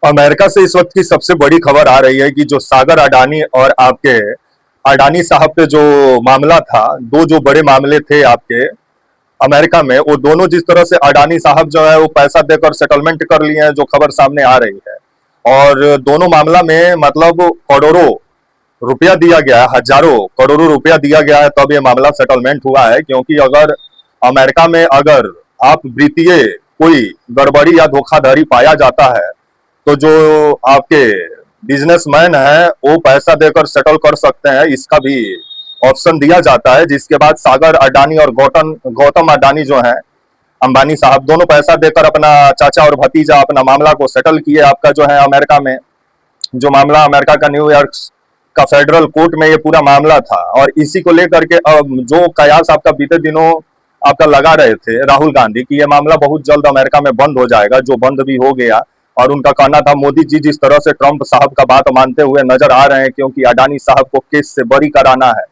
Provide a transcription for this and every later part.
America से इस वक्त की सबसे बड़ी खबर आ रही है कि जो सागर अडानी और आपके अडानी साहब पे जो मामला था, दो जो बड़े मामले थे आपके अमेरिका में, वो दोनों जिस तरह से अडानी साहब जो है वो पैसा देकर सेटलमेंट कर लिए हैं, जो खबर सामने आ रही है। और दोनों मामला में मतलब करोड़ों रुपया दिया गया है, हजारों करोड़ों रुपया दिया गया है, तब ये मामला सेटलमेंट हुआ है। क्योंकि अगर अमेरिका में अगर आप वित्तीय कोई गड़बड़ी या धोखाधड़ी पाया जाता है तो जो आपके बिजनेसमैन है वो पैसा देकर सेटल कर सकते हैं, इसका भी ऑप्शन दिया जाता है। जिसके बाद सागर अडानी और गौतम गौतम अडानी जो है, अंबानी साहब, दोनों पैसा देकर अपना चाचा और भतीजा अपना मामला को सेटल किए। आपका जो है अमेरिका में जो मामला, अमेरिका का न्यूयॉर्क का फेडरल कोर्ट में ये पूरा मामला था। और इसी को लेकर के अब जो कयास आपका बीते दिनों आपका लगा रहे थे राहुल गांधी की, ये मामला बहुत जल्द अमेरिका में बंद हो जाएगा, जो बंद भी हो गया। और उनका कहना था मोदी जी जिस तरह से ट्रंप साहब का बात मानते हुए नजर आ रहे हैं, क्योंकि अडानी साहब को केस से बरी कराना है।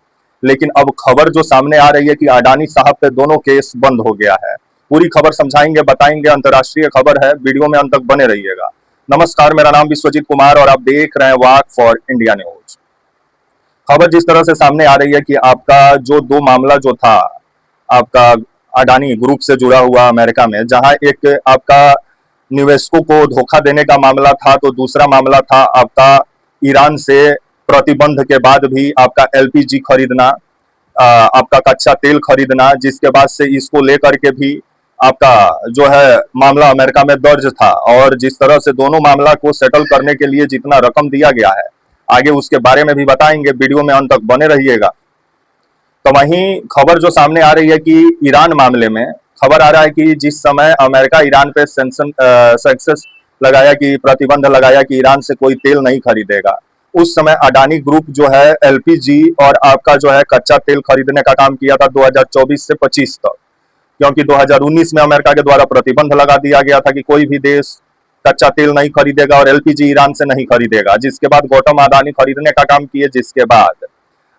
लेकिन अब खबर जो सामने आ रही है कि अडानी साहब पे दोनों केस बंद हो गया है। पूरी खबर समझाएंगे, बताएंगे, अंतर्राष्ट्रीय खबर है, वीडियो में अंत तक बने रहिएगा। नमस्कार, मेरा नाम विश्वजीत कुमार और आप देख रहे हैं वाक फॉर इंडिया न्यूज। खबर जिस तरह से सामने आ रही है कि आपका जो दो मामला जो था आपका अडानी ग्रुप से जुड़ा हुआ अमेरिका में, जहां एक आपका निवेशकों को धोखा देने का मामला था, तो दूसरा मामला था आपका ईरान से प्रतिबंध के बाद भी आपका एलपीजी खरीदना, आपका कच्चा तेल खरीदना, जिसके बाद से इसको लेकर के भी आपका जो है मामला अमेरिका में दर्ज था। और जिस तरह से दोनों मामला को सेटल करने के लिए जितना रकम दिया गया है, आगे उसके बारे में भी बताएंगे, वीडियो में अंत तक बने रहिएगा। तो वहीं खबर जो सामने आ रही है कि ईरान मामले में खबर आ रहा है कि जिस समय अमेरिका ईरान पे सैंक्शंस लगाया, कि प्रतिबंध लगाया कि ईरान से कोई तेल नहीं खरीदेगा, उस समय अडानी ग्रुप जो है एलपीजी और आपका जो है कच्चा तेल खरीदने का काम किया था 2024 से 25 तक। क्योंकि 2019 में अमेरिका के द्वारा प्रतिबंध लगा दिया गया था कि कोई भी देश कच्चा तेल नहीं खरीदेगा और एलपीजी ईरान से नहीं खरीदेगा। जिसके बाद गौतम अडानी खरीदने का काम किए। जिसके बाद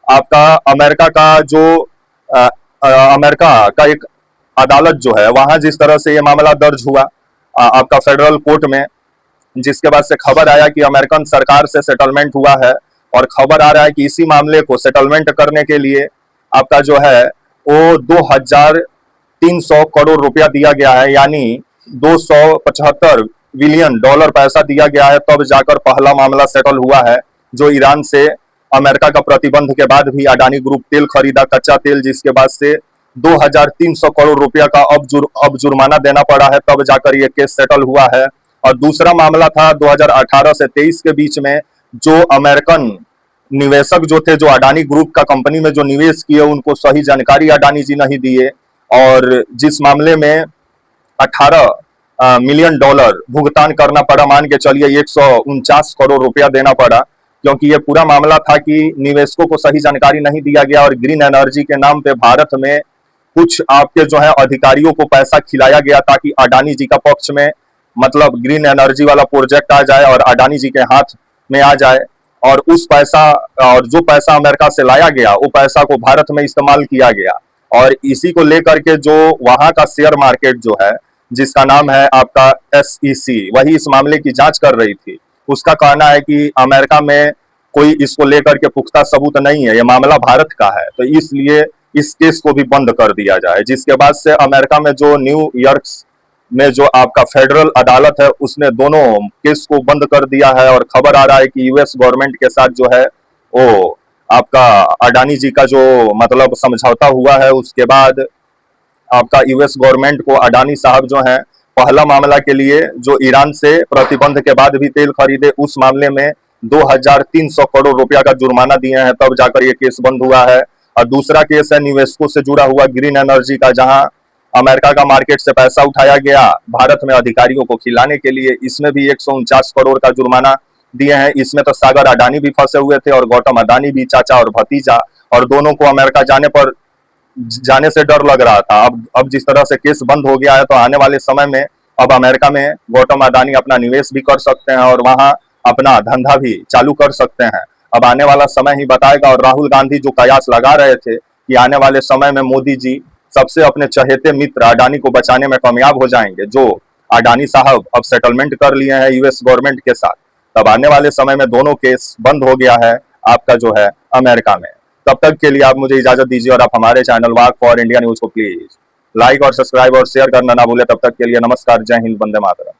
आपका अमेरिका का जो अमेरिका का एक अदालत जो है, वहां जिस तरह से ये मामला दर्ज हुआ आपका फेडरल कोर्ट में, जिसके बाद से खबर आया कि अमेरिकन सरकार से सेटलमेंट हुआ है। और खबर आ रहा है कि इसी मामले को सेटलमेंट करने के लिए आपका जो है वो 2300 करोड़ रुपया दिया गया है, यानी 275 बिलियन डॉलर पैसा दिया गया है, तब जाकर पहला मामला सेटल हुआ है। जो ईरान से अमेरिका का प्रतिबंध के बाद भी अडानी ग्रुप तेल खरीदा, कच्चा तेल, जिसके बाद से 2300 करोड़ रुपया का अब जुर्माना देना पड़ा है, तब जाकर ये केस सेटल हुआ है। और दूसरा मामला था 2018 से 23 के बीच में, जो अमेरिकन निवेशक जो थे, जो अडानी ग्रुप का कंपनी में जो निवेश किए, उनको सही जानकारी अडानी जी नहीं दिए। और जिस मामले में 18 मिलियन डॉलर भुगतान करना पड़ा, मान के चलिए 149 करोड़ रुपया देना पड़ा, क्योंकि ये पूरा मामला था कि निवेशकों को सही जानकारी नहीं दिया गया और ग्रीन एनर्जी के नाम पे भारत में कुछ आपके जो है अधिकारियों को पैसा खिलाया गया, ताकि अडानी जी का पक्ष में मतलब ग्रीन एनर्जी वाला प्रोजेक्ट आ जाए और अडानी जी के हाथ में आ जाए। और उस पैसा, और जो पैसा अमेरिका से लाया गया, वो पैसा को भारत में इस्तेमाल किया गया। और इसी को लेकर के जो वहां का शेयर मार्केट जो है, जिसका नाम है आपका SEC, वही इस मामले की जांच कर रही थी। उसका कहना है कि अमेरिका में कोई इसको लेकर के पुख्ता सबूत नहीं है, ये मामला भारत का है, तो इसलिए इस केस को भी बंद कर दिया जाए। जिसके बाद से अमेरिका में जो न्यूयॉर्क में जो आपका फेडरल अदालत है, उसने दोनों केस को बंद कर दिया है। और खबर आ रहा है कि यूएस गवर्नमेंट के साथ जो है वो आपका अडानी जी का जो मतलब समझौता हुआ है, उसके बाद आपका यूएस गवर्नमेंट को अडानी साहब जो है पहला मामला के लिए जो ईरान से प्रतिबंध के बाद भी तेल खरीदे, उस मामले में 2300 करोड़ रुपया का जुर्माना दिए हैं, तब जाकर ये केस बंद हुआ है। और दूसरा केस है निवेशकों से जुड़ा हुआ ग्रीन एनर्जी का, जहां अमेरिका का मार्केट से पैसा उठाया गया भारत में अधिकारियों को खिलाने के लिए, इसमें भी 149 करोड़ का जुर्माना दिए हैं। इसमें तो सागर अडानी भी फंसे हुए थे और गौतम अडानी भी, चाचा और भतीजा, और दोनों को अमेरिका जाने से डर लग रहा था। अब जिस तरह से केस बंद हो गया है, तो आने वाले समय में अब अमेरिका में गौतम अडानी अपना निवेश भी कर सकते हैं और वहां अपना धंधा भी चालू कर सकते हैं। अब आने वाला समय ही बताएगा। और राहुल गांधी जो कयास लगा रहे थे कि आने वाले समय में मोदी जी सबसे अपने चहेते मित्र अडानी को बचाने में कामयाब हो जाएंगे, जो अडानी साहब अब सेटलमेंट कर लिए हैं यूएस गवर्नमेंट के साथ, तब आने वाले समय में दोनों केस बंद हो गया है आपका जो है अमेरिका में। तब तक के लिए आप मुझे इजाजत दीजिए और आप हमारे channel walk for India news को प्लीज लाइक और सब्सक्राइब और शेयर करना ना भूले। तब तक के लिए नमस्कार, जय हिंद, वंदे मातरम।